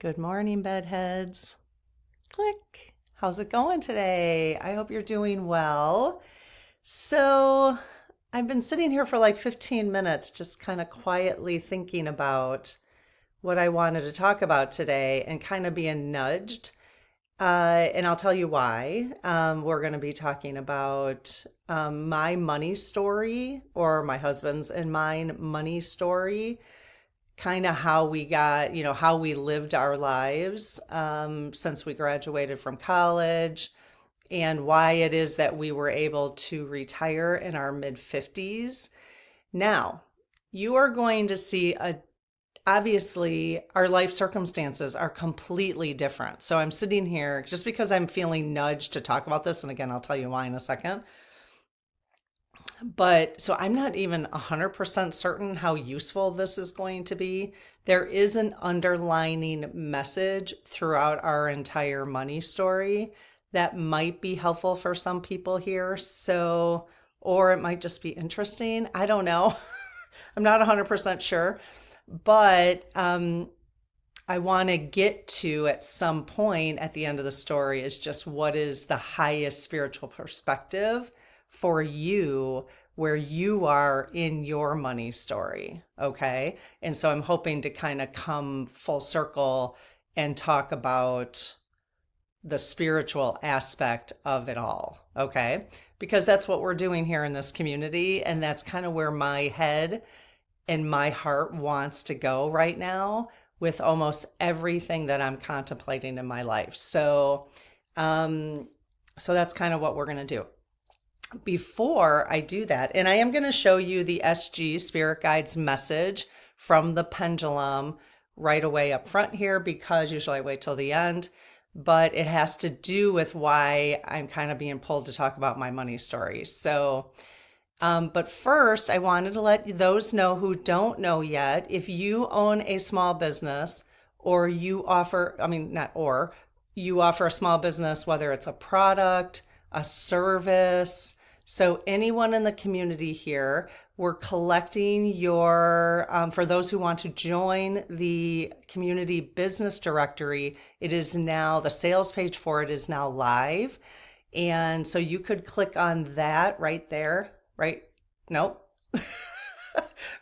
Good morning, bedheads. Click. How's it going today? I hope you're doing well. So, I've been sitting here for like 15 minutes, just kind of quietly thinking about what I wanted to talk about today and kind of being nudged. And I'll tell you why. We're going to be talking about my money story, or my husband's and mine money story, kind of how we got, how we lived our lives since we graduated from college, and why it is that we were able to retire in our mid 50s. Now, you are going to see obviously our life circumstances are completely different. So I'm sitting here just because I'm feeling nudged to talk about this. And again, I'll tell you why in a second. But so I'm not even 100% certain how useful this is going to be. There is an underlining message throughout our entire money story that might be helpful for some people here. So, or it might just be interesting. I don't know. I'm not 100% sure. But I want to get to at some point at the end of the story is just what is the highest spiritual perspective for you where you are in your money story. Okay. And so I'm hoping to kind of come full circle and talk about the spiritual aspect of it all. Okay. Because that's what we're doing here in this community. And that's kind of where my head and my heart wants to go right now with almost everything that I'm contemplating in my life. So that's kind of what we're going to do. Before I do that, and I am going to show you the SG Spirit Guides message from the pendulum right away up front here, because usually I wait till the end, but it has to do with why I'm kind of being pulled to talk about my money story. So, but first, I wanted to let those know who don't know yet, if you own a small business or you offer, I mean, not or, you offer a small business, whether it's a product, a service. So anyone in the community here, we're collecting for those who want to join the community business directory, it is now, the sales page for it is now live. And so you could click on that right there, right? Nope.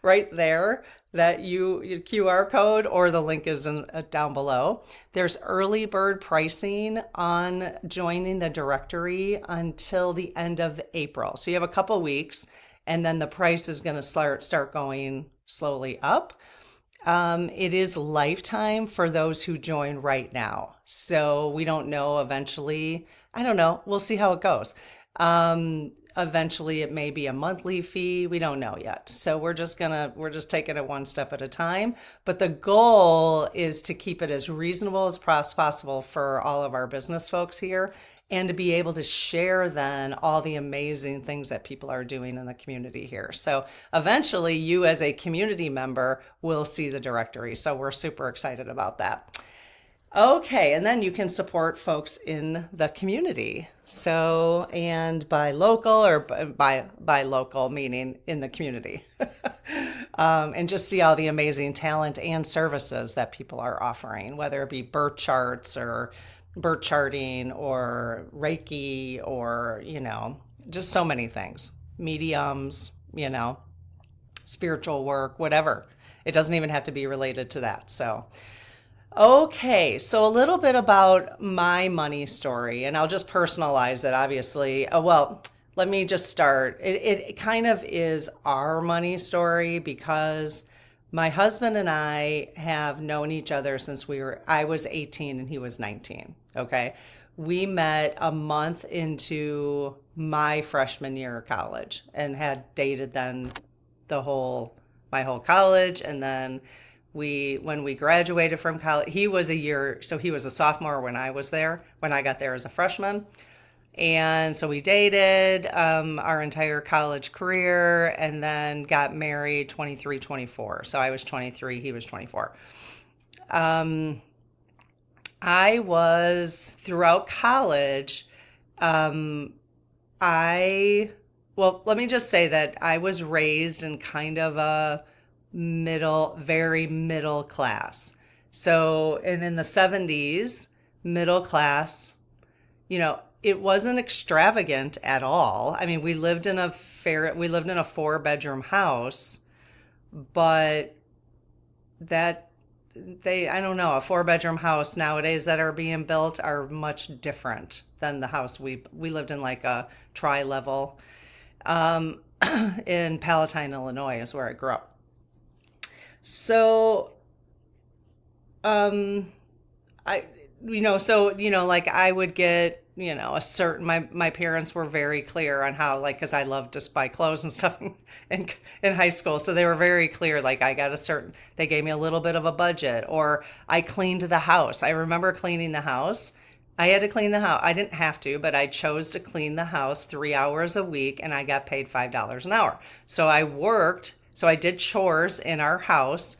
Right there, that your QR code, or the link is down below. There's early bird pricing on joining the directory until the end of April. So you have a couple weeks, and then the price is going to start going slowly up. It is lifetime for those who join right now. So we don't know eventually. I don't know. We'll see how it goes. Eventually it may be a monthly fee. We don't know yet. So we're just taking it one step at a time. But the goal is to keep it as reasonable as possible for all of our business folks here, and to be able to share then all the amazing things that people are doing in the community here. So eventually you as a community member will see the directory. So we're super excited about that. Okay, and then you can support folks in the community. So, and by local, or by local meaning in the community, and just see all the amazing talent and services that people are offering, whether it be birth charts or birth charting or Reiki, or just so many things, mediums, spiritual work, whatever. It doesn't even have to be related to that. So. Okay, so a little bit about my money story, and I'll just personalize it, obviously. Well, let me just start. It kind of is our money story, because my husband and I have known each other since I was 18 and he was 19. Okay. We met a month into my freshman year of college and had dated then my whole college. And then when we graduated from college, he was a sophomore when I got there as a freshman. And so we dated our entire college career, and then got married 23, 24. So I was 23, he was 24. I was throughout college. Let me just say that I was raised in kind of a very middle class. So, and in the 70s, middle class, it wasn't extravagant at all. I mean, we lived in a 4-bedroom house, but I don't know, a 4-bedroom house nowadays that are being built are much different than the house we lived in, like a tri-level in Palatine, Illinois is where I grew up. So, I, like I would get, a certain, my parents were very clear on how, like, cause I loved to buy clothes and stuff in high school. So they were very clear, like they gave me a little bit of a budget, or I cleaned the house. I remember cleaning the house. I had to clean the house. I didn't have to, but I chose to clean the house 3 hours a week, and I got paid $5 an hour. So I did chores in our house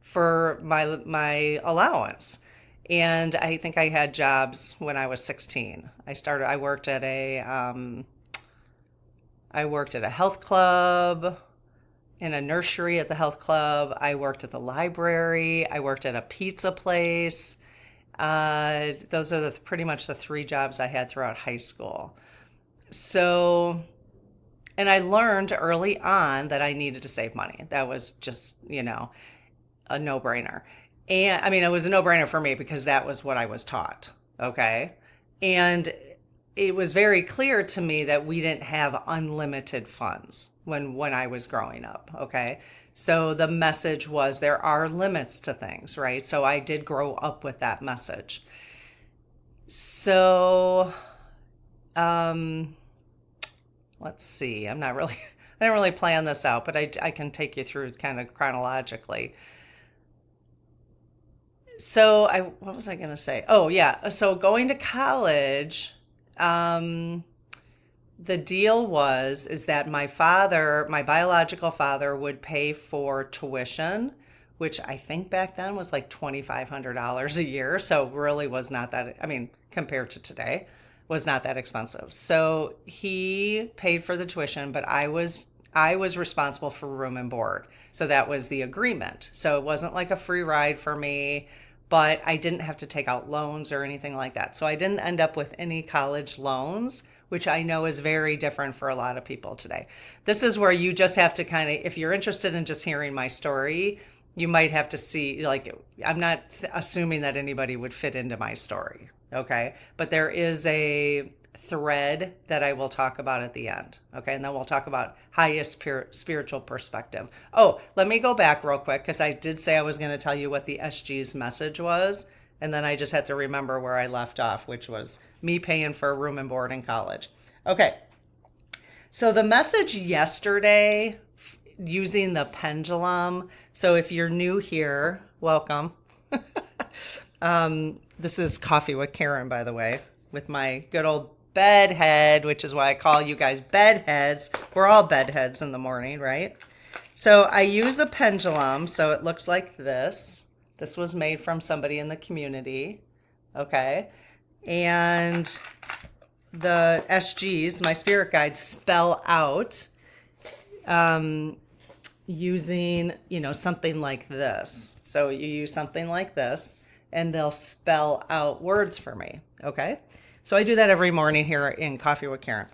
for my allowance. And I think I had jobs when I was 16. I worked at a health club, in a nursery at the health club. I worked at the library. I worked at a pizza place. Those are pretty much the 3 jobs I had throughout high school. So, and I learned early on that I needed to save money. That was just, a no-brainer. And I mean, it was a no-brainer for me because that was what I was taught. Okay. And it was very clear to me that we didn't have unlimited funds when I was growing up. Okay. So the message was there are limits to things, right? So I did grow up with that message. So, let's see. I didn't really plan this out, but I can take you through kind of chronologically. So what was I going to say? Oh yeah. So going to college, the deal is that my biological father would pay for tuition, which I think back then was like $2,500 a year. So really was not that, I mean, compared to today, was not that expensive. So he paid for the tuition, but I was responsible for room and board. So that was the agreement. So it wasn't like a free ride for me, but I didn't have to take out loans or anything like that. So I didn't end up with any college loans, which I know is very different for a lot of people today. This is where you just have to kind of, if you're interested in just hearing my story, you might have to see, like, I'm not assuming that anybody would fit into my story, okay? But there is a thread that I will talk about at the end, okay? And then we'll talk about highest spiritual perspective. Oh, let me go back real quick, because I did say I was going to tell you what the SG's message was, and then I just had to remember where I left off, which was me paying for room and board in college. Okay, so the message yesterday, using the pendulum, so if you're new here, welcome. This is Coffee with Karen, by the way, with my good old bedhead, which is why I call you guys bedheads. We're all bedheads in the morning, right? So I use a pendulum, so it looks like this. This was made from somebody in the community, okay? And the SGs, my spirit guides, spell out using, something like this. So you use something like this, and they'll spell out words for me, okay? So I do that every morning here in Coffee with Karen.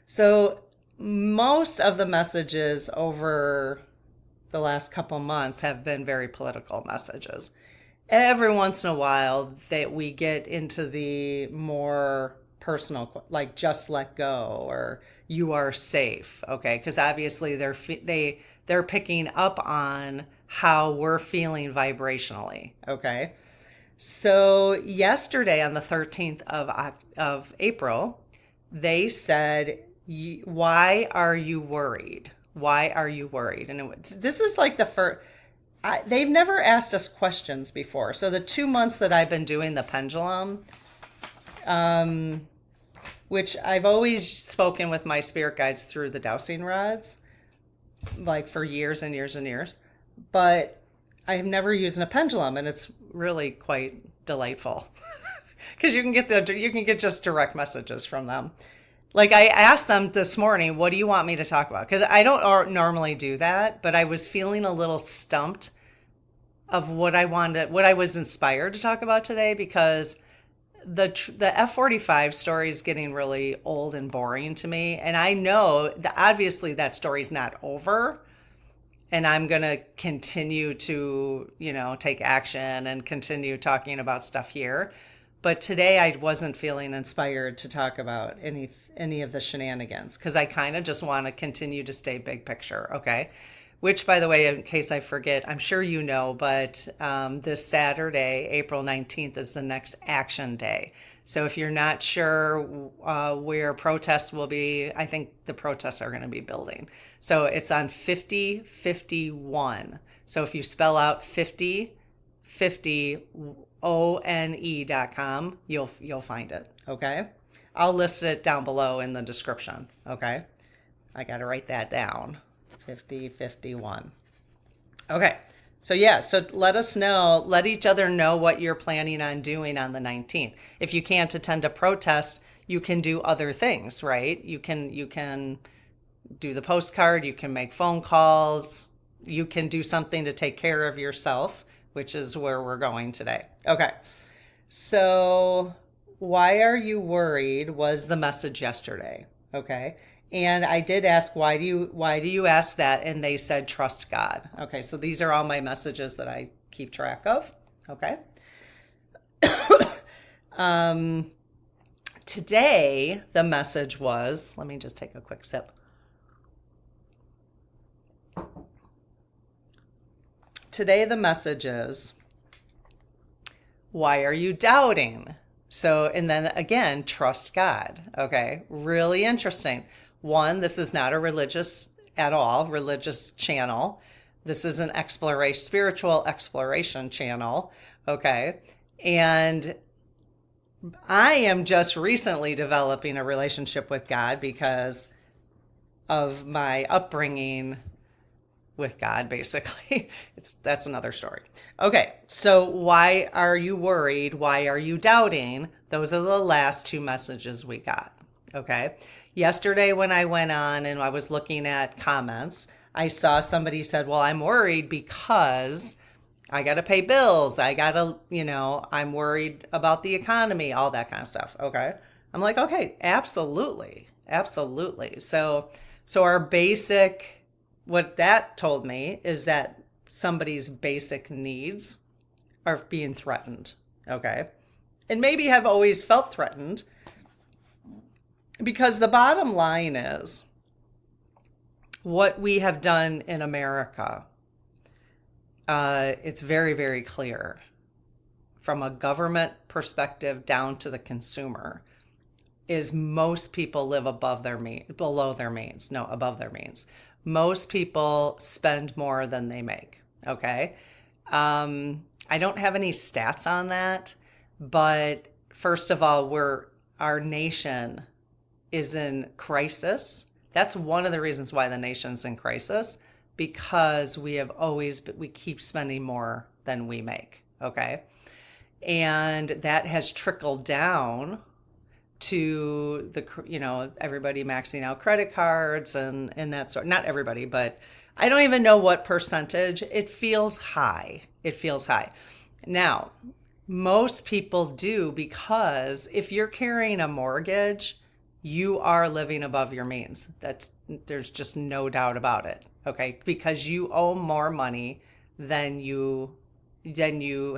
So most of the messages over the last couple months have been very political messages. Every once in a while that we get into the more personal, like just let go or you are safe, okay? Because obviously they're picking up on how we're feeling vibrationally, okay? So yesterday on the 13th of April, they said, why are you worried? Why are you worried? And this is like the first, they've never asked us questions before. So the 2 months that I've been doing the pendulum, which I've always spoken with my spirit guides through the dowsing rods, like for years and years and years, but I've never used a pendulum, and it's really quite delightful because you can get just direct messages from them. Like I asked them this morning, what do you want me to talk about? Because I don't normally do that, but I was feeling a little stumped of what I wanted, what I was inspired to talk about today, because the F-45 story is getting really old and boring to me. And I know that obviously that story's not over. And I'm going to continue to, take action and continue talking about stuff here. But today I wasn't feeling inspired to talk about any of the shenanigans, because I kind of just want to continue to stay big picture. Okay. Which, by the way, in case I forget, I'm sure you know, but this Saturday, April 19th, is the next action day. So if you're not sure where protests will be, I think the protests are going to be building. So it's on 5051. So if you spell out 50one.com, you'll find it. Okay. I'll list it down below in the description. Okay. I got to write that down. 5051. Okay. So let us know, let each other know what you're planning on doing on the 19th. If you can't attend a protest, you can do other things, right? You can do the postcard, you can make phone calls, you can do something to take care of yourself, which is where we're going today. Okay. So why are you worried was the message yesterday. Okay. And I did ask, why do you ask that? And they said, trust God. Okay, so these are all my messages that I keep track of. Okay. Today, the message was, let me just take a quick sip. Today, the message is, why are you doubting? So, and then again, trust God. Okay, really interesting. One, this is not a religious channel. This is an spiritual exploration channel. Okay. And I am just recently developing a relationship with God because of my upbringing with God, basically. That's another story. Okay. So why are you worried? Why are you doubting? Those are the last two messages we got. Okay. Yesterday when I went on and I was looking at comments, I saw somebody said, well, I'm worried because I got to pay bills. I'm worried about the economy, all that kind of stuff. Okay. I'm like, okay, absolutely. Absolutely. So what that told me is that somebody's basic needs are being threatened. Okay. And maybe have always felt threatened. Because the bottom line is what we have done in America, it's very, very clear from a government perspective down to the consumer, is most people live above their means. Most people spend more than they make. Okay. I don't have any stats on that, but first of all, our nation is in crisis. That's one of the reasons why the nation's in crisis, because we keep spending more than we make. Okay. And that has trickled down to everybody maxing out credit cards and that sort. Not everybody, but I don't even know what percentage. It feels high. Now, most people do, because if you're carrying a mortgage, you are living above your means. There's just no doubt about it. Okay. Because you owe more money than you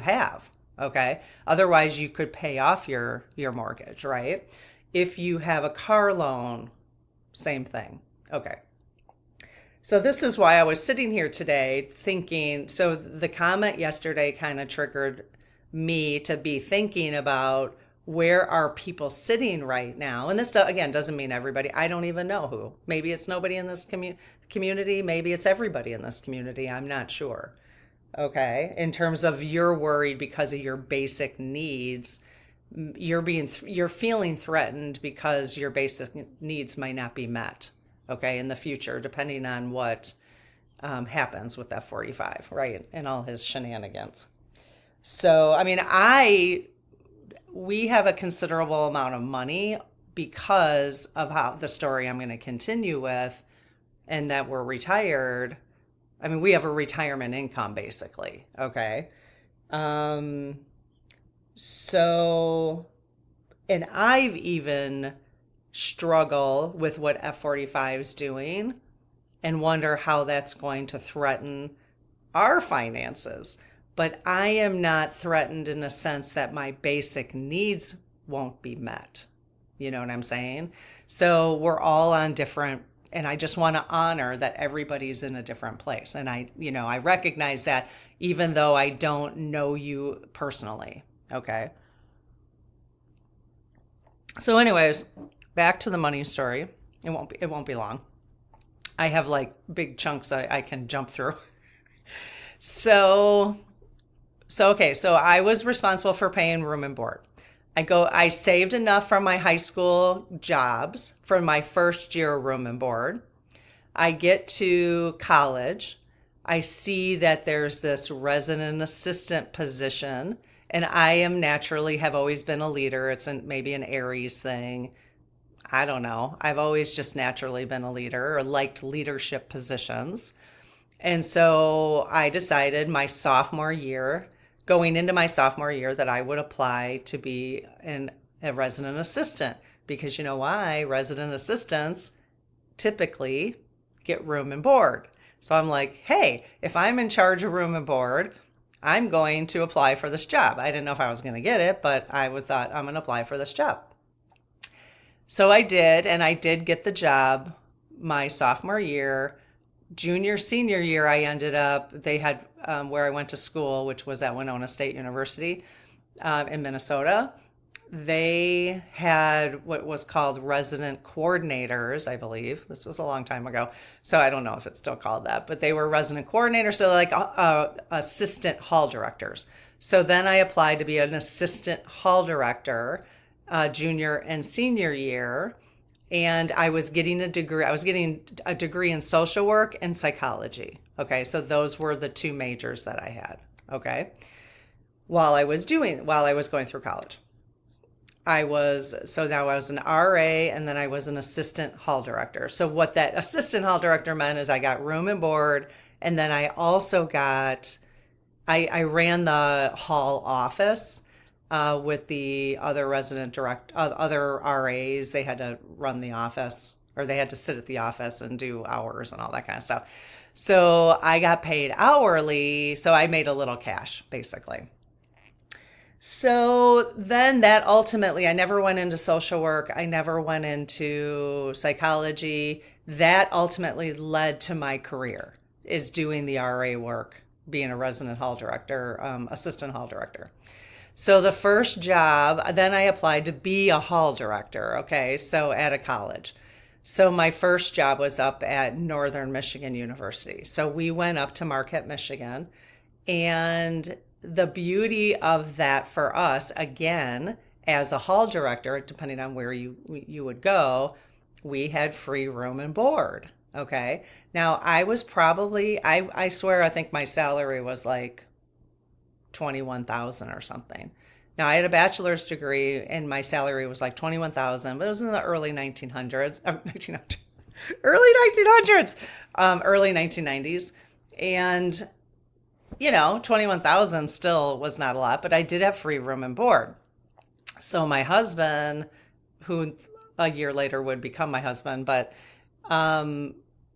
have. Okay. Otherwise you could pay off your mortgage, right? If you have a car loan, same thing. Okay. So this is why I was sitting here today thinking, so the comment yesterday kind of triggered me to be thinking about, where are people sitting right now? And this, again, doesn't mean everybody. I don't even know who. Maybe it's nobody in this community. Maybe it's everybody in this community. I'm not sure. Okay. In terms of you're worried because of your basic needs, you're feeling threatened because your basic needs might not be met. Okay. In the future, depending on what happens with F-45, right? And all his shenanigans. So, I mean, we have a considerable amount of money because of how the story I'm going to continue with, and that we're retired. I mean, we have a retirement income basically. Okay. Um, so, and I've even struggle with what F45 is doing and wonder how that's going to threaten our finances. But I am not threatened in a sense that my basic needs won't be met. You know what I'm saying? So we're all on different, and I just want to honor that everybody's in a different place. And I recognize that even though I don't know you personally. Okay. So anyways, back to the money story. It won't be long. I have like big chunks I can jump through. So I was responsible for paying room and board. I saved enough from my high school jobs for my first year of room and board. I get to college. I see that there's this resident assistant position, and I am naturally have always been a leader. It's maybe an Aries thing. I don't know. I've always just naturally been a leader or liked leadership positions. And so I decided going into my sophomore year, that I would apply to be a resident assistant, because you know why? Resident assistants typically get room and board. So I'm like, hey, if I'm in charge of room and board, I'm going to apply for this job. I didn't know if I was going to get it, but thought I'm going to apply for this job. So I did, and I did get the job my sophomore year. Junior, senior year, they had where I went to school, which was at Winona State University in Minnesota. They had what was called resident coordinators, I believe. This was a long time ago, so I don't know if it's still called that, but they were resident coordinators, so like assistant hall directors. So then I applied to be an assistant hall director junior and senior year, and I was getting a degree. I was getting a degree in social work and psychology. Okay, so those were the two majors that I had. Okay, while I was going through college. Now I was an RA, and then I was an assistant hall director. So what that assistant hall director meant is I got room and board, and then I also I ran the hall office with the other other RAs. They had to run the office, or they had to sit at the office and do hours and all that kind of stuff. So I got paid hourly, so I made a little cash, basically. So then that ultimately, I never went into social work. I never went into psychology. That ultimately led to my career, is doing the RA work, being a resident hall director, assistant hall director. So the first job, then I applied to be a hall director, okay, so at a college. So my first job was up at Northern Michigan University. So we went up to Marquette, Michigan, and the beauty of that for us, again, as a hall director, depending on where you would go, we had free room and board. Okay. Now I was I swear, I think my salary was like 21,000 or something. Now I had a bachelor's degree and my salary was like 21,000, but it was in the early 1900s, early 1990s. And 21,000 still was not a lot, but I did have free room and board. So my husband, who a year later would become my husband, but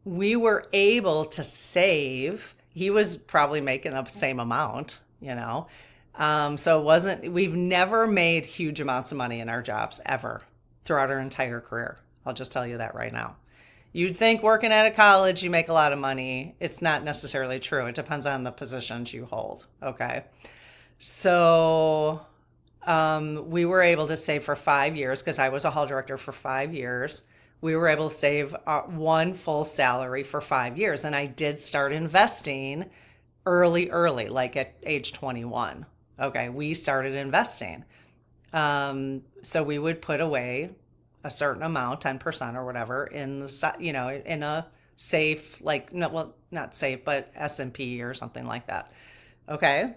we were able to save. He was probably making the same amount, So we've never made huge amounts of money in our jobs ever throughout our entire career. I'll just tell you that right now. You'd think working at a college, you make a lot of money. It's not necessarily true. It depends on the positions you hold. Okay. So we were able to save for 5 years, because I was a hall director for 5 years. We were able to save one full salary for 5 years. And I did start investing early, like at age 21. Okay. We started investing. So we would put away a certain amount, 10% or whatever, in the in a safe, not safe, but S&P or something like that. Okay.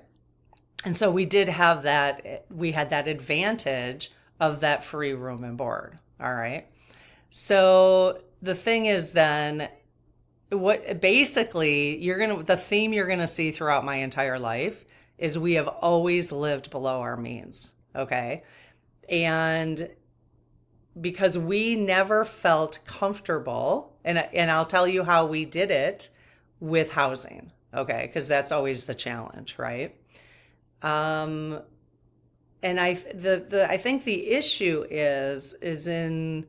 And so we did have that. We had that advantage of that free room and board. All right. So the thing is then, what basically the theme you're gonna see throughout my entire life is we have always lived below our means. Okay. And because we never felt comfortable, and I'll tell you how we did it with housing, okay? Because that's always the challenge, right? Um, and I think the issue is in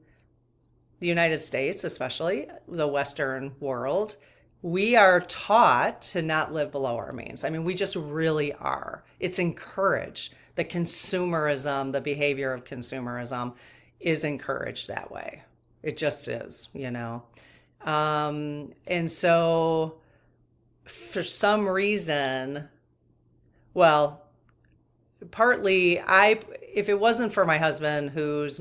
the United States, especially the Western world, we are taught to not live below our means. I mean, we just really are. It's encouraged. The consumerism, the behavior of consumerism is encouraged that way. It just is, you know. And so for some reason, well, partly if it wasn't for my husband whose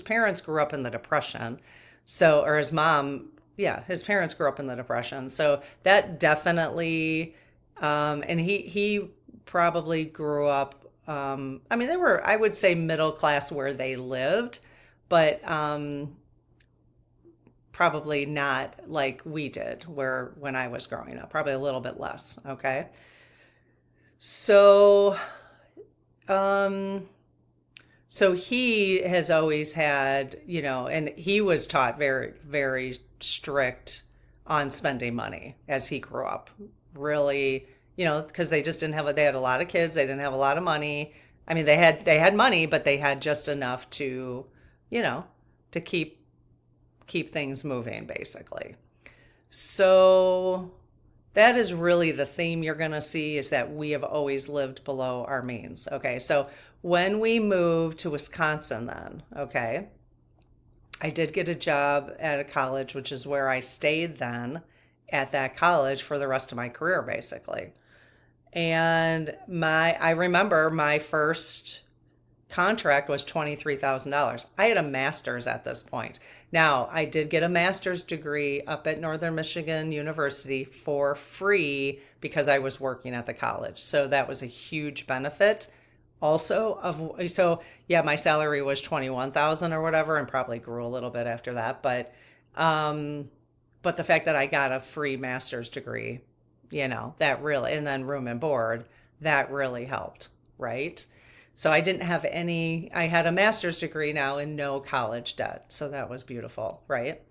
parents grew up in the Depression, so or his mom, yeah, his parents grew up in the Depression. So that definitely and he probably grew up I mean they were, I would say, middle class where they lived, but probably not like we did where when I was growing up, probably a little bit less, okay? So um so he has always had, you know, and he was taught very, very strict on spending money as he grew up. Really, you know, because they just didn't have, they had a lot of kids, they didn't have a lot of money. I mean, they had money, but they had just enough to, you know, to keep things moving, basically. So that is really the theme you're going to see, is that we have always lived below our means. Okay, so when we moved to Wisconsin, then, okay, I did get a job at a college, which is where I stayed then at that college for the rest of my career, basically. And I remember my first contract was $23,000. I had a master's at this point. Now, I did get a master's degree up at Northern Michigan University for free because I was working at the college. So that was a huge benefit. Also, so yeah, my salary was 21,000 or whatever, and probably grew a little bit after that. But the fact that I got a free master's degree, you know, that really, and then room and board, that really helped, right? So I had a master's degree now and no college debt. So that was beautiful, right?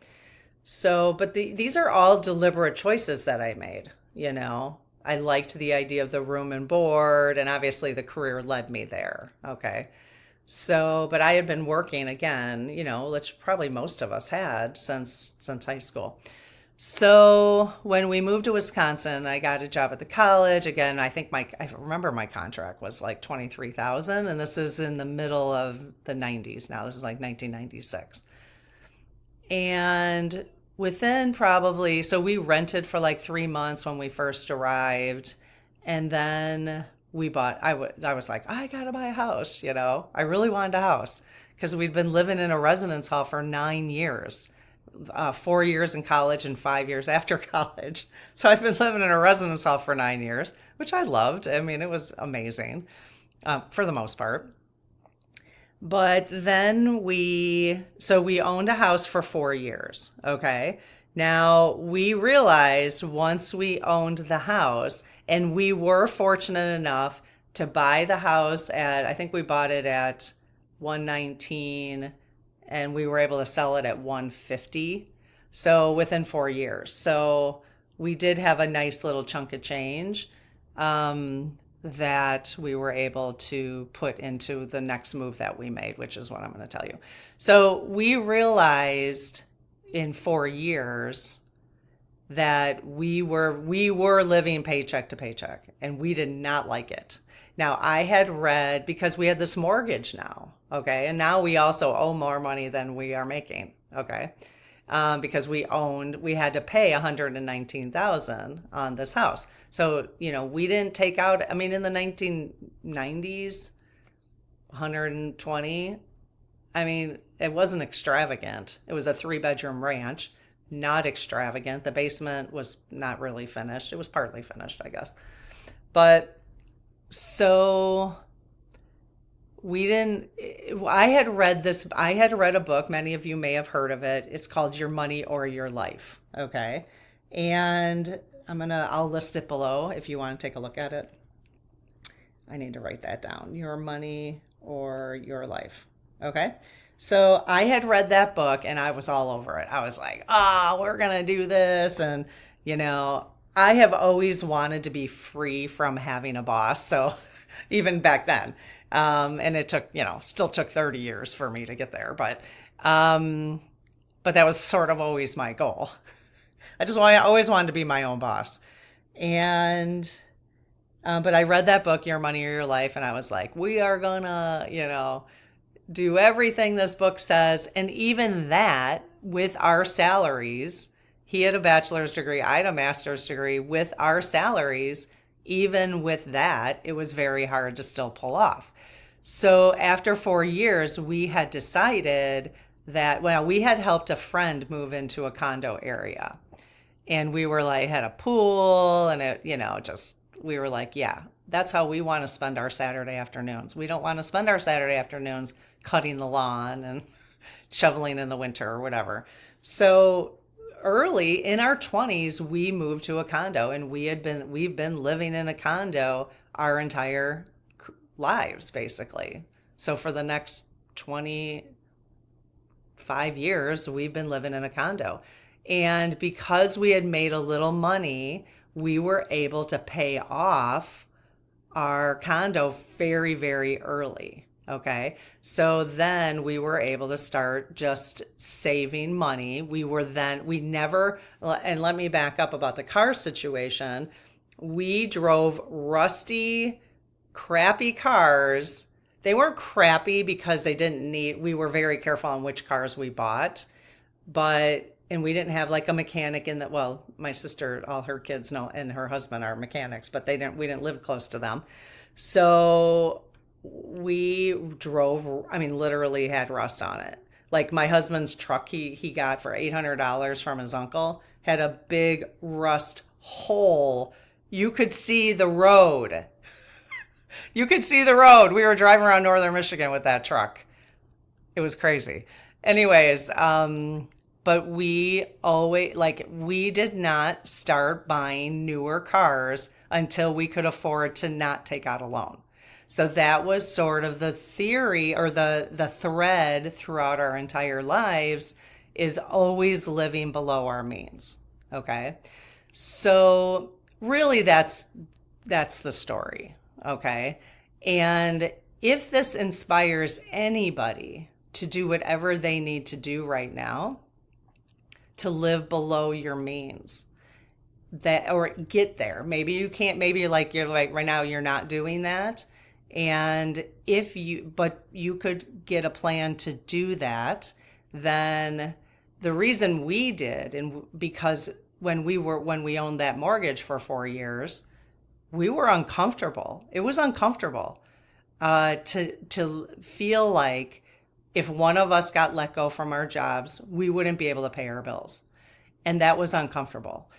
So, but these are all deliberate choices that I made, you know. I liked the idea of the room and board, and obviously the career led me there. Okay. So, but I had been working again, you know, which probably most of us had since high school. So when we moved to Wisconsin, I got a job at the college. Again, I remember my contract was like 23,000, and this is in the middle of the 90s now. This is like 1996. And within probably, so we rented for like 3 months when we first arrived, and then we bought, I was like, I gotta buy a house, you know. I really wanted a house because we'd been living in a residence hall for 9 years. 4 years in college and 5 years after college. So I've been living in a residence hall for 9 years, which I loved. I mean, it was amazing for the most part. But then we owned a house for 4 years. Okay. Now we realized once we owned the house, and we were fortunate enough to buy the house I think we bought it at 119, and we were able to sell it at 150. So within 4 years. So we did have a nice little chunk of change that we were able to put into the next move that we made, which is what I'm going to tell you. So we realized in 4 years that we were living paycheck to paycheck, and we did not like it. Now, I had read, because we had this mortgage now, okay, and now we also owe more money than we are making, okay, because we had to pay 119,000 on this house. So, you know, we didn't take out, I mean, in the 1990s, 120, I mean, it wasn't extravagant. It was a 3-bedroom ranch, not extravagant. The basement was not really finished. It was partly finished, I guess. But so we didn't, I had read a book, many of you may have heard of it. It's called Your Money or Your Life. Okay. And I'll list it below if you want to take a look at it. I need to write that down. Your money or your life. Okay. So I had read that book and I was all over it. I was like, we're going to do this. And, I have always wanted to be free from having a boss. So even back then, and it took, still took 30 years for me to get there. But that was sort of always my goal. I always wanted to be my own boss. And, but I read that book, Your Money or Your Life, and I was like, we are gonna, do everything this book says. And even that, with our salaries, he had a bachelor's degree, I had a master's degree. With our salaries, even with that, it was very hard to still pull off. So after 4 years, we had decided that, we had helped a friend move into a condo area. And we were like, had a pool and we were like, yeah, that's how we want to spend our Saturday afternoons. We don't want to spend our Saturday afternoons cutting the lawn and shoveling in the winter or whatever. So early in our 20s, we moved to a condo, and we've been living in a condo our entire lives, basically. So for the next 25 years, we've been living in a condo. And because we had made a little money, we were able to pay off our condo very, very early. Okay. So then we were able to start just saving money. And let me back up about the car situation. We drove rusty, crappy cars. They weren't crappy because we were very careful on which cars we bought, and we didn't have like a mechanic in that. Well, my sister, all her kids know, and her husband are mechanics, but we didn't live close to them. So we drove, literally had rust on it. Like my husband's truck he got for $800 from his uncle had a big rust hole. You could see the road. You could see the road. We were driving around northern Michigan with that truck. It was crazy. Anyways, but we did not start buying newer cars until we could afford to not take out a loan. So that was sort of the theory, or the thread throughout our entire lives, is always living below our means. Okay. So really that's the story. Okay. And if this inspires anybody to do whatever they need to do right now to live below your means, or get there, maybe you can't, maybe you're like right now you're not doing that. And but you could get a plan to do that, then the reason we did, and because when we owned that mortgage for 4 years, we were uncomfortable. It was uncomfortable to feel like if one of us got let go from our jobs, we wouldn't be able to pay our bills. And that was uncomfortable.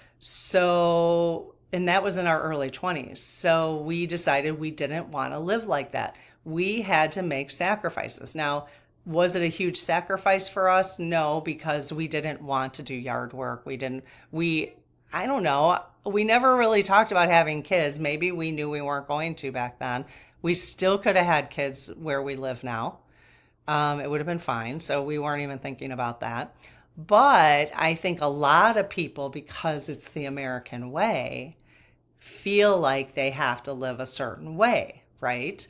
And that was in our early 20s. So we decided we didn't want to live like that. We had to make sacrifices. Now, was it a huge sacrifice for us? No, because we didn't want to do yard work. I don't know. We never really talked about having kids. Maybe we knew we weren't going to back then. We still could have had kids where we live now. It would have been fine. So we weren't even thinking about that. But I think a lot of people, because it's the American way, feel like they have to live a certain way, right?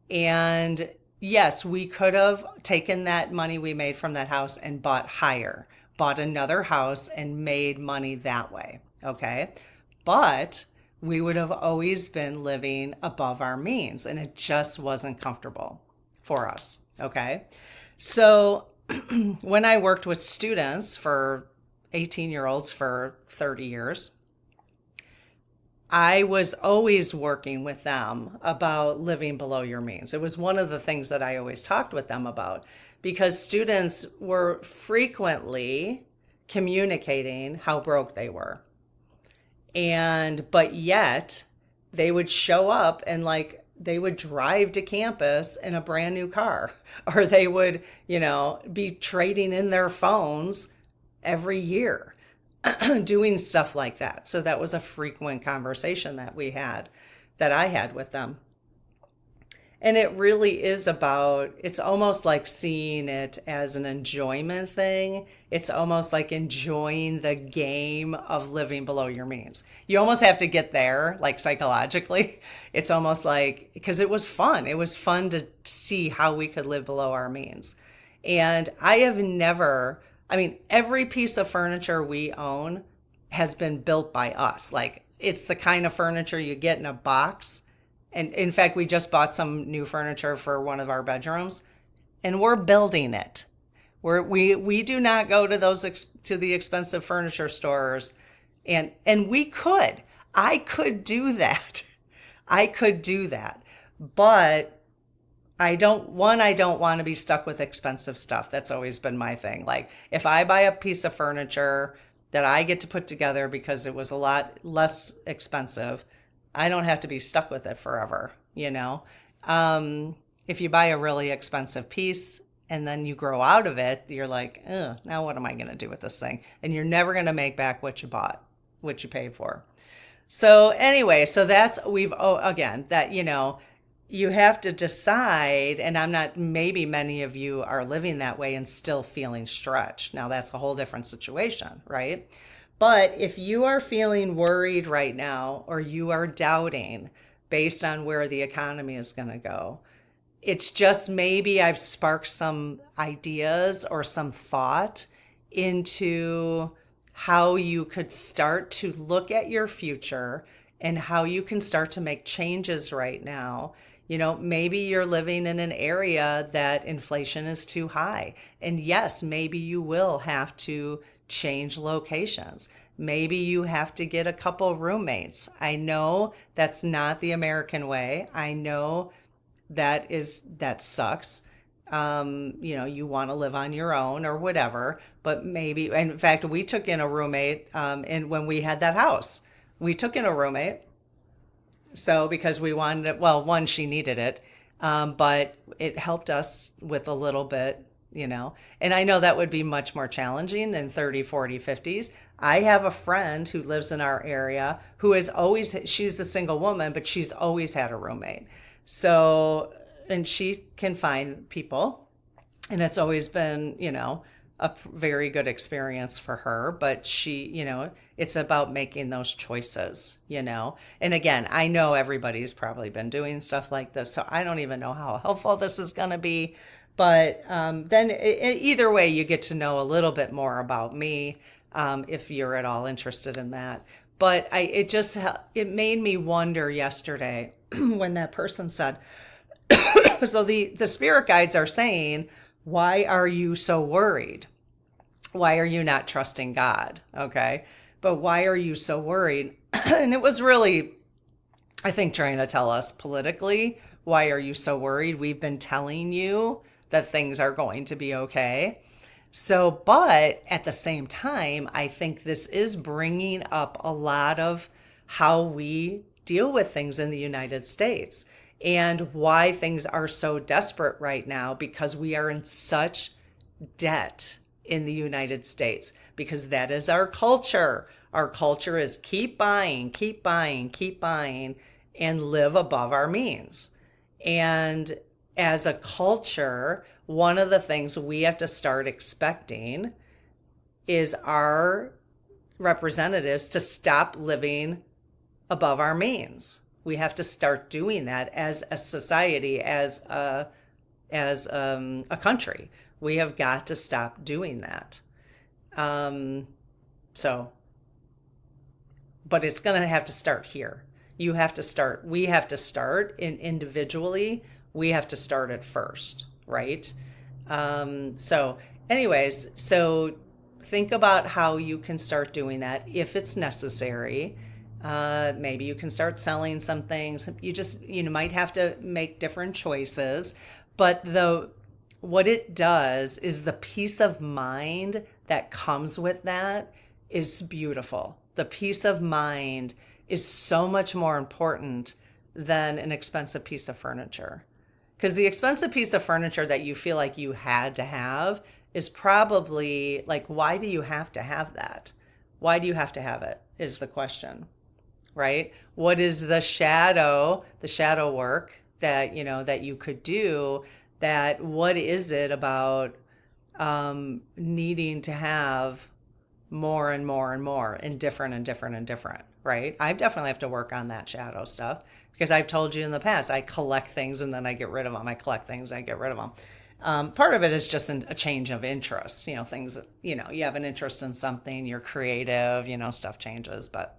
And yes, we could have taken that money we made from that house and bought another house and made money that way, okay? But we would have always been living above our means, and it just wasn't comfortable for us, okay? So when I worked with students for 18-year-olds for 30 years, I was always working with them about living below your means. It was one of the things that I always talked with them about, because students were frequently communicating how broke they were. But yet they would show up and they would drive to campus in a brand new car, or they would, be trading in their phones every year. doing stuff like that. So that was a frequent conversation that I had with them. And it really is about, it's almost like seeing it as an enjoyment thing. It's almost like enjoying the game of living below your means. You almost have to get there, like psychologically. It's almost like, because it was fun. It was fun to see how we could live below our means. And I have never, I mean, every piece of furniture we own has been built by us. Like, it's the kind of furniture you get in a box. And in fact, we just bought some new furniture for one of our bedrooms, and we're building it. We do not go to to the expensive furniture stores, and we could. I could do that. I could do that. But I don't want to be stuck with expensive stuff. That's always been my thing. Like, if I buy a piece of furniture that I get to put together because it was a lot less expensive, I don't have to be stuck with it forever, you know? If you buy a really expensive piece and then you grow out of it, you're like, now what am I going to do with this thing? And you're never going to make back what you bought, what you paid for. So anyway, so that's, again, that, you know, you have to decide, and maybe many of you are living that way and still feeling stretched. Now that's a whole different situation, right? But if you are feeling worried right now, or you are doubting based on where the economy is going to go, it's just maybe I've sparked some ideas or some thought into how you could start to look at your future and how you can start to make changes right now. You know, maybe you're living in an area that inflation is too high. And yes, maybe you will have to change locations. Maybe you have to get a couple roommates. I know that's not the American way. I know that sucks. You know, you want to live on your own or whatever, but maybe, and in fact, we took in a roommate, and when we had that house, we took in a roommate. So because we wanted it, well, one, she needed it, but it helped us with a little bit, you know, and I know that would be much more challenging in 30, 40, 50s. I have a friend who lives in our area who she's a single woman, but she's always had a roommate. So, and she can find people, and it's always been, you know, a very good experience for her, but she, you know, it's about making those choices, you know. And again, I know everybody's probably been doing stuff like this, so I don't even know how helpful this is going to be. But then either way, you get to know a little bit more about me, if you're at all interested in that. But it made me wonder yesterday when that person said, so the spirit guides are saying, why are you so worried? Why are you not trusting God? Okay. But why are you so worried? And it was really, I think, trying to tell us politically, why are you so worried? We've been telling you that things are going to be okay. So, but at the same time, I think this is bringing up a lot of how we deal with things in the United States and why things are so desperate right now, because we are in such debt in the United States, because that is our culture. Our culture is keep buying, keep buying, keep buying, and live above our means. And as a culture, one of the things we have to start expecting is our representatives to stop living above our means. We have to start doing that as a society, as a country. We have got to stop doing that. But it's going to have to start here. We have to start individually. We have to start it first, right? So think about how you can start doing that if it's necessary. Maybe you can start selling some things. You might have to make different choices, but what it does is the peace of mind that comes with that is beautiful. The peace of mind is so much more important than an expensive piece of furniture. Because the expensive piece of furniture that you feel like you had to have is probably like, why do you have to have that? Why do you have to have it is the question, right? What is the shadow work that, that you could do, that what is it about needing to have more and more and more and different, right? I definitely have to work on that shadow stuff because I've told you in the past, I collect things and then I get rid of them. I collect things, I get rid of them. Part of it is just a change of interest, things, you have an interest in something, you're creative, stuff changes. But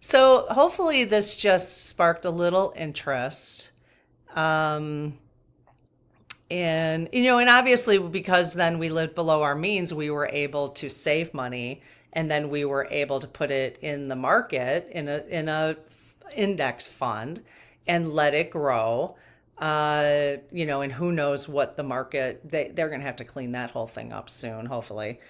so hopefully this just sparked a little interest. And, and obviously because then we lived below our means, we were able to save money, and then we were able to put it in the market in a index fund and let it grow. And who knows what the market, they're going to have to clean that whole thing up soon, hopefully.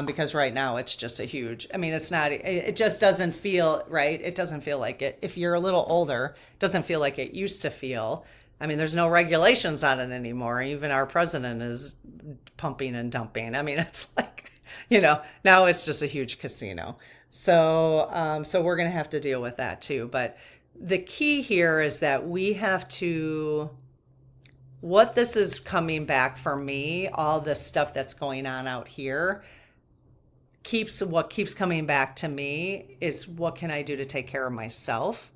Because right now it's just it just doesn't feel right. It doesn't feel like it. If you're a little older, it doesn't feel like it used to feel. There's no regulations on it anymore. Even our president is pumping and dumping. It's like, now it's just a huge casino. So we're going to have to deal with that too. But the key here is that we have to, what this is coming back for me, all the stuff that's going on out here, what keeps coming back to me is what can I do to take care of myself?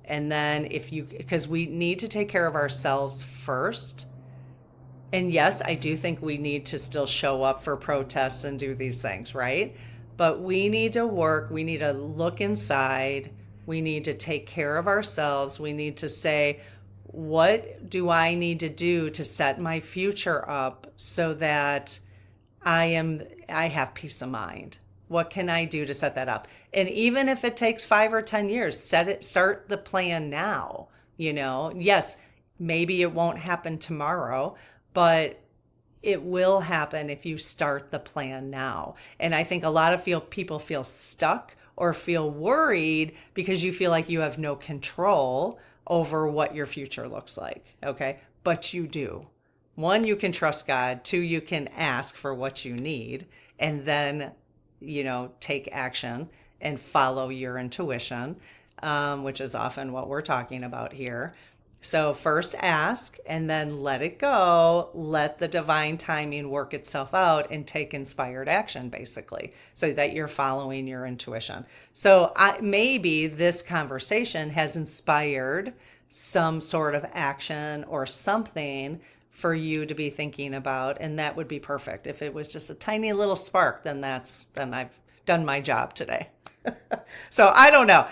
And then because we need to take care of ourselves first. And yes, I do think we need to still show up for protests and do these things, right? But we need to work, we need to look inside, we need to take care of ourselves, we need to say, what do I need to do to set my future up so that I have peace of mind? What can I do to set that up? And even if it takes 5 or 10 years, start the plan now. Yes, maybe it won't happen tomorrow, but it will happen if you start the plan now. And I think a lot of people feel stuck or feel worried because you feel like you have no control over what your future looks like. Okay. But you do. 1, you can trust God. 2, you can ask for what you need, and then take action and follow your intuition, which is often what we're talking about here. So first ask, and then let it go. Let the divine timing work itself out and take inspired action, basically, so that you're following your intuition. So maybe this conversation has inspired some sort of action or something for you to be thinking about, and that would be perfect. If it was just a tiny little spark, then I've done my job today. So I don't know.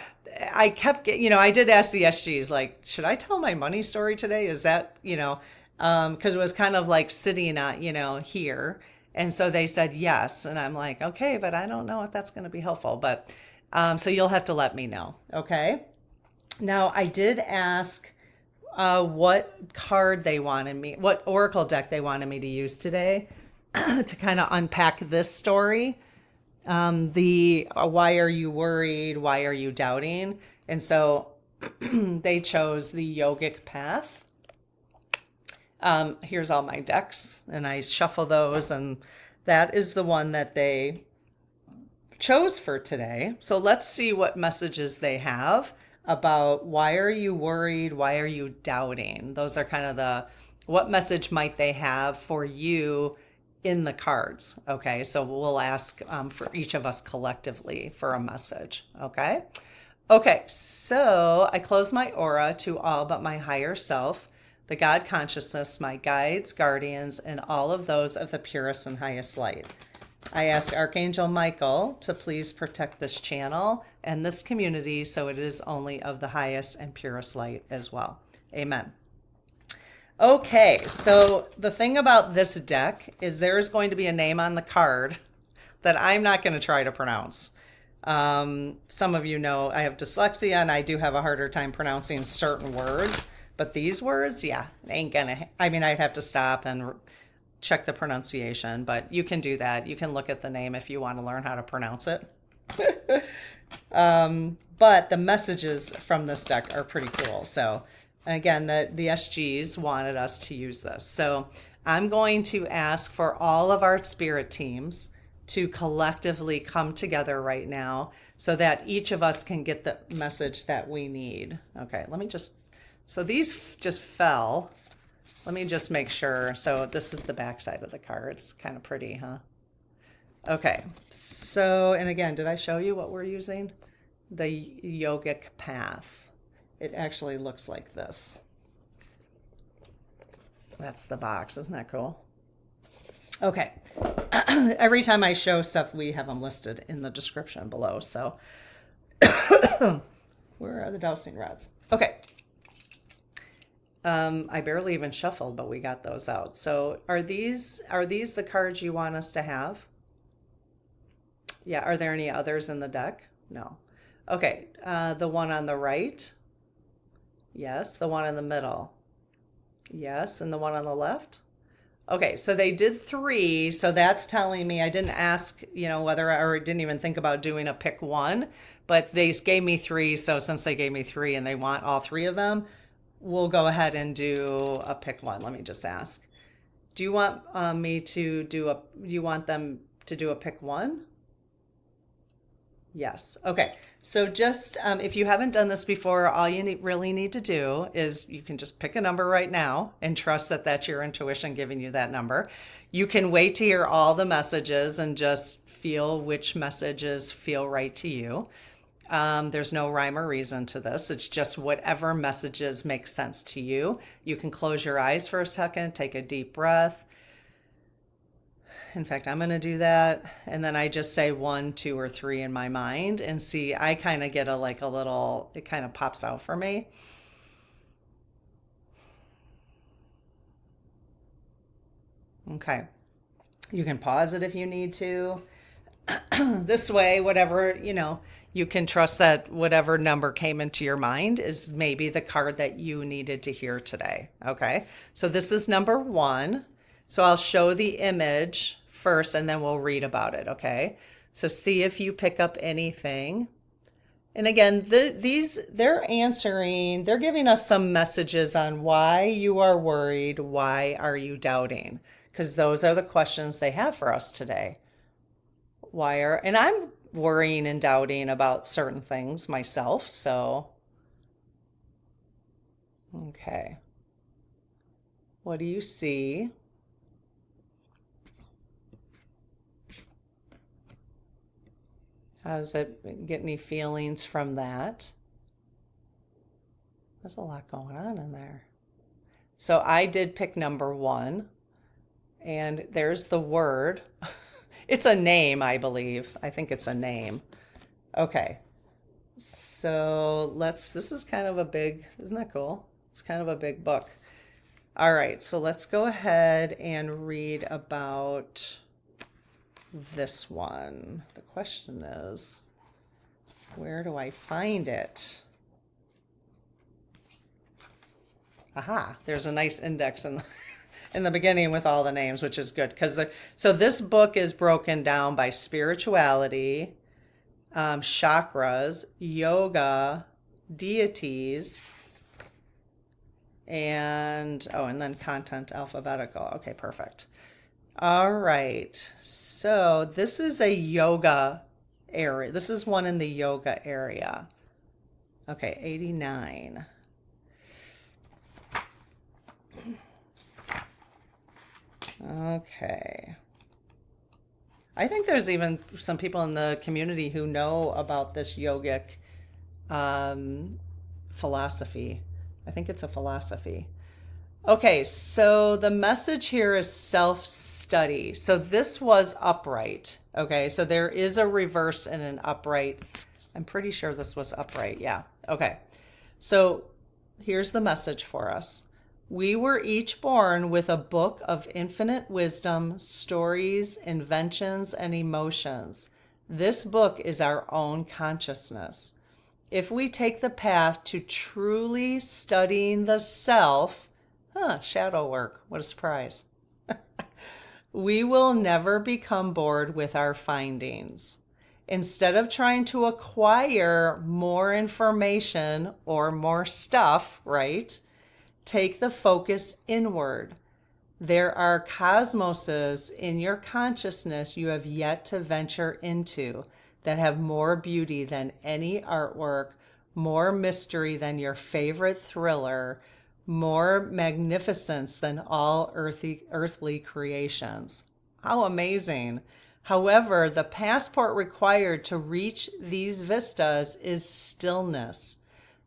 I kept I did ask the SGs, like, should I tell my money story today? Is that, because it was kind of like sitting on, here. And so they said yes. And I'm like, okay, but I don't know if that's going to be helpful. But so you'll have to let me know. Okay. Now I did ask what card they wanted me, what oracle deck they wanted me to use today to kind of unpack this story. Why are you worried? Why are you doubting? And so they chose the yogic path. Here's all my decks, and I shuffle those, and that is the one that they chose for today. So let's see what messages they have about why are you worried? Why are you doubting? Those are kind of what message might they have for you in the cards. Okay, so we'll ask for each of us collectively for a message. Okay, so I close my aura to all but my higher self, the God consciousness, my guides, guardians, and all of those of the purest and highest light. I ask Archangel Michael to please protect this channel and this community so it is only of the highest and purest light as well. Amen. Okay, so the thing about this deck is there is going to be a name on the card that I'm not going to try to pronounce. Some of you know I have dyslexia and I do have a harder time pronouncing certain words, but these words, yeah, ain't gonna, I'd have to stop and check the pronunciation, but you can do that. You can look at the name if you want to learn how to pronounce it. But the messages from this deck are pretty cool. So again, the SGs wanted us to use this. So I'm going to ask for all of our spirit teams to collectively come together right now so that each of us can get the message that we need. Okay, so these just fell. Let me just make sure. So this is the back side of the card. It's kind of pretty, huh? Okay, so, and again, did I show you what we're using? The yogic path. It actually looks like this. That's the box. Isn't that cool? Okay. Every time I show stuff, we have them listed in the description below. So where are the dowsing rods? Okay. I barely even shuffled, but we got those out. So are these the cards you want us to have? Yeah. Are there any others in the deck? No. Okay. The one on the right. Yes. The one in the middle. Yes. And the one on the left. Okay. So they did 3. So that's telling me, I didn't ask, whether I didn't even think about doing a pick one, but they gave me 3. So since they gave me 3 and they want all 3 of them, we'll go ahead and do a pick one. Let me just ask. Do you want you want them to do a pick one? Yes. Okay. So just, if you haven't done this before, all you really need to do is you can just pick a number right now and trust that that's your intuition giving you that number. You can wait to hear all the messages and just feel which messages feel right to you. There's no rhyme or reason to this. It's just whatever messages make sense to you. You can close your eyes for a second, take a deep breath. In fact, I'm going to do that. And then I just say 1, 2, or 3 in my mind and see, I kind of get it kind of pops out for me. Okay. You can pause it if you need to. This way, whatever, you can trust that whatever number came into your mind is maybe the card that you needed to hear today. Okay. So this is number 1. So I'll show the image first and then we'll read about it. Okay. So see if you pick up anything. And again, they're giving us some messages on why you are worried. Why are you doubting? Because those are the questions they have for us today. And I'm worrying and doubting about certain things myself. So, okay. What do you see? How does it get any feelings from that? There's a lot going on in there. So I did pick number 1, and there's the word. It's a name, I believe. I think it's a name. Okay. So this is kind of a big, isn't that cool? It's kind of a big book. All right. So let's go ahead and read about this one. The question is, where do I find it? Aha, there's a nice index in the beginning with all the names, which is good so this book is broken down by spirituality, chakras, yoga, deities, and then content alphabetical. Okay, perfect. All right. So this is a yoga area. This is one in the yoga area. Okay, 89. Okay. I think there's even some people in the community who know about this yogic philosophy. I think it's a philosophy. Okay, so the message here is self-study. So this was upright. Okay, so there is a reverse and an upright. I'm pretty sure this was upright. Yeah. Okay. So here's the message for us. We were each born with a book of infinite wisdom, stories, inventions, and emotions. This book is our own consciousness. If we take the path to truly studying the self, shadow work, what a surprise, we will never become bored with our findings. Instead of trying to acquire more information or more stuff, right? Take the focus inward. There are cosmoses in your consciousness you have yet to venture into that have more beauty than any artwork, more mystery than your favorite thriller, more magnificence than all earthly creations. How amazing! However, the passport required to reach these vistas is stillness.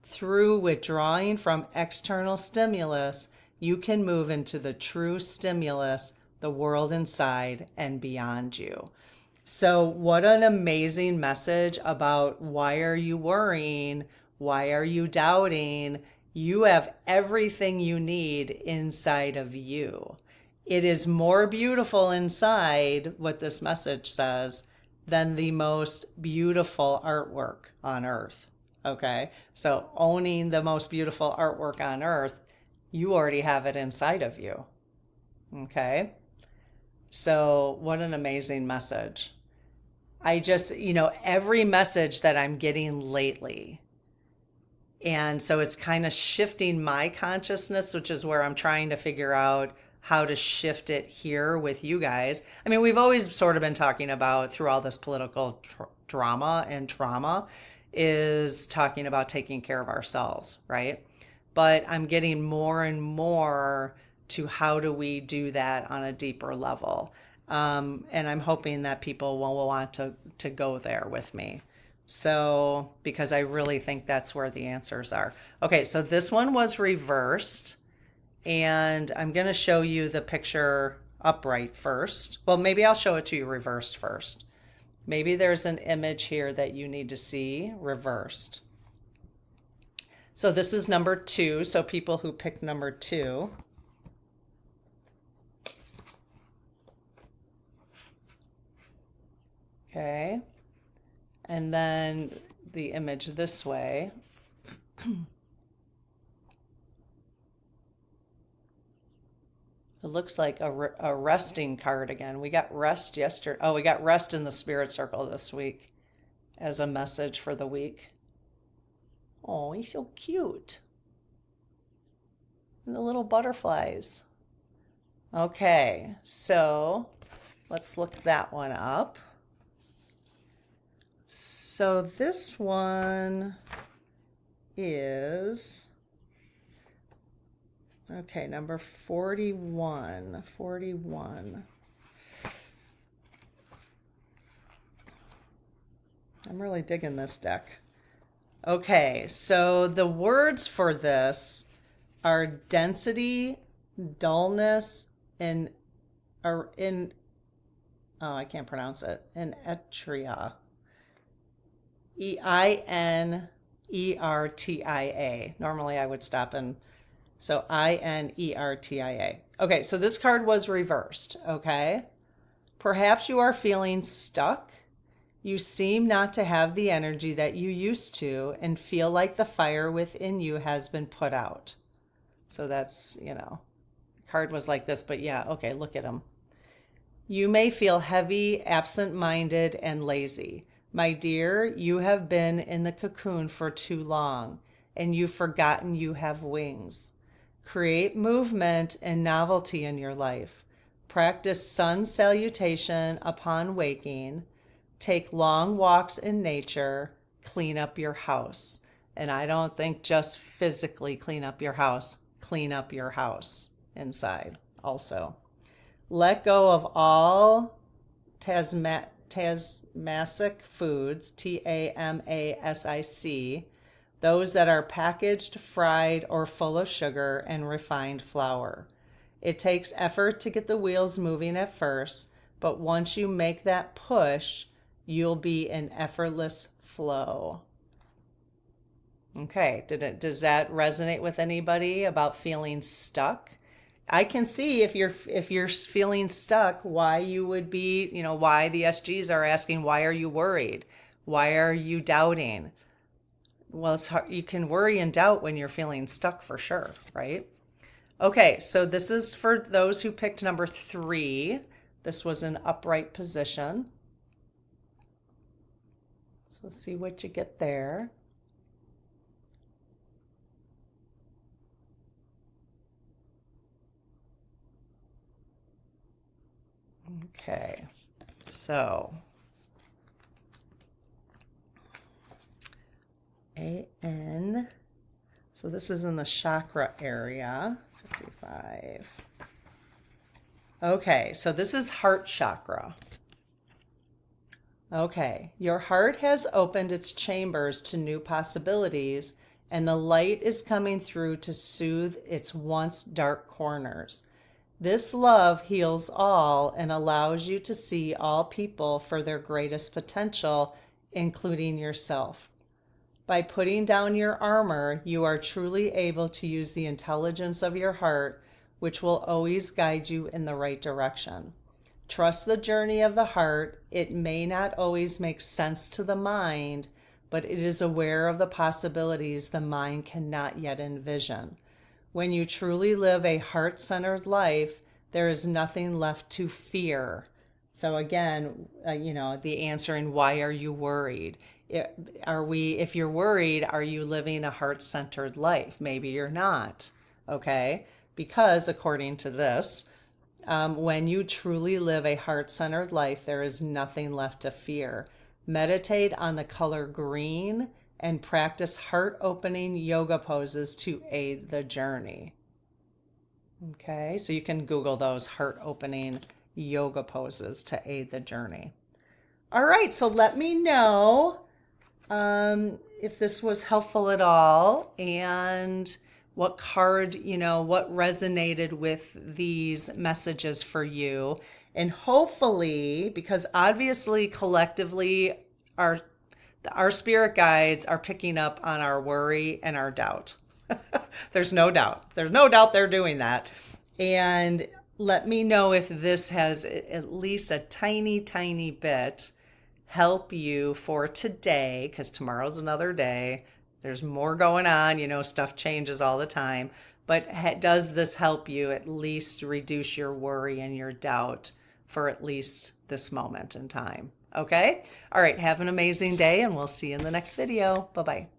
Through withdrawing from external stimulus, you can move into the true stimulus, the world inside and beyond you. So, what an amazing message about why are you worrying? Why are you doubting? You have everything you need inside of you. It is more beautiful inside, what this message says, than the most beautiful artwork on earth. Okay? So, owning the most beautiful artwork on earth, you already have it inside of you. Okay? So, what an amazing message. I just, every message that I'm getting lately. And so it's kind of shifting my consciousness, which is where I'm trying to figure out how to shift it here with you guys. I mean, we've always sort of been talking about through all this political drama and trauma is talking about taking care of ourselves, right? But I'm getting more and more to how do we do that on a deeper level. And I'm hoping that people will want to go there with me. So, because I really think that's where the answers are. Okay, so this one was reversed. And I'm going to show you the picture upright first. Well, maybe I'll show it to you reversed first. Maybe there's an image here that you need to see reversed. So this is number 2. So people who picked number 2. Okay. And then the image this way. It looks like a resting card again. We got rest yesterday. Oh, we got rest in the spirit circle this week as a message for the week. Oh, he's so cute. And the little butterflies. Okay, so let's look that one up. So this one is... Okay, number 41. 41. I'm really digging this deck. Okay, so the words for this are density, dullness, and oh, I can't pronounce it. Inertia. Inertia. Normally I would stop and so Inertia. Okay, so this card was reversed, okay? Perhaps you are feeling stuck. You seem not to have the energy that you used to and feel like the fire within you has been put out. So that's, the card was like this, but yeah, okay, look at them. You may feel heavy, absent-minded, and lazy. My dear, you have been in the cocoon for too long, and you've forgotten you have wings. Create movement and novelty in your life. Practice sun salutation upon waking. Take long walks in nature. Clean up your house. And I don't think just physically clean up your house. Clean up your house inside also. Let go of all tasmasic foods, TAMASIC, those that are packaged, fried, or full of sugar and refined flour. It takes effort to get the wheels moving at first, but once you make that push, you'll be in effortless flow. Okay, does that resonate with anybody about feeling stuck? I can see if you're feeling stuck, why you would be, why the SGs are asking, why are you worried? Why are you doubting? Well, it's hard. You can worry and doubt when you're feeling stuck for sure, right? Okay, so this is for those who picked number 3. This was an upright position. So let's see what you get there. Okay, so AN, so this is in the chakra area, 55. Okay, so this is heart chakra. Okay, your heart has opened its chambers to new possibilities, and the light is coming through to soothe its once dark corners. This love heals all and allows you to see all people for their greatest potential, including yourself. By putting down your armor, you are truly able to use the intelligence of your heart, which will always guide you in the right direction. Trust the journey of the heart. It may not always make sense to the mind, but it is aware of the possibilities the mind cannot yet envision. When you truly live a heart-centered life, there is nothing left to fear. So again, the answering, why are you worried? If you're worried, are you living a heart-centered life? Maybe you're not, okay? Because according to this, when you truly live a heart-centered life, there is nothing left to fear. Meditate on the color green and practice heart-opening yoga poses to aid the journey. Okay, so you can Google those heart-opening yoga poses to aid the journey. All right, so let me know if this was helpful at all and what card, what resonated with these messages for you. And hopefully, because obviously collectively our spirit guides are picking up on our worry and our doubt. There's no doubt. There's no doubt they're doing that. And let me know if this has at least a tiny, tiny bit help you for today, because tomorrow's another day. There's more going on, stuff changes all the time. But does this help you at least reduce your worry and your doubt for at least this moment in time? Okay? All right, have an amazing day, and we'll see you in the next video. Bye-bye.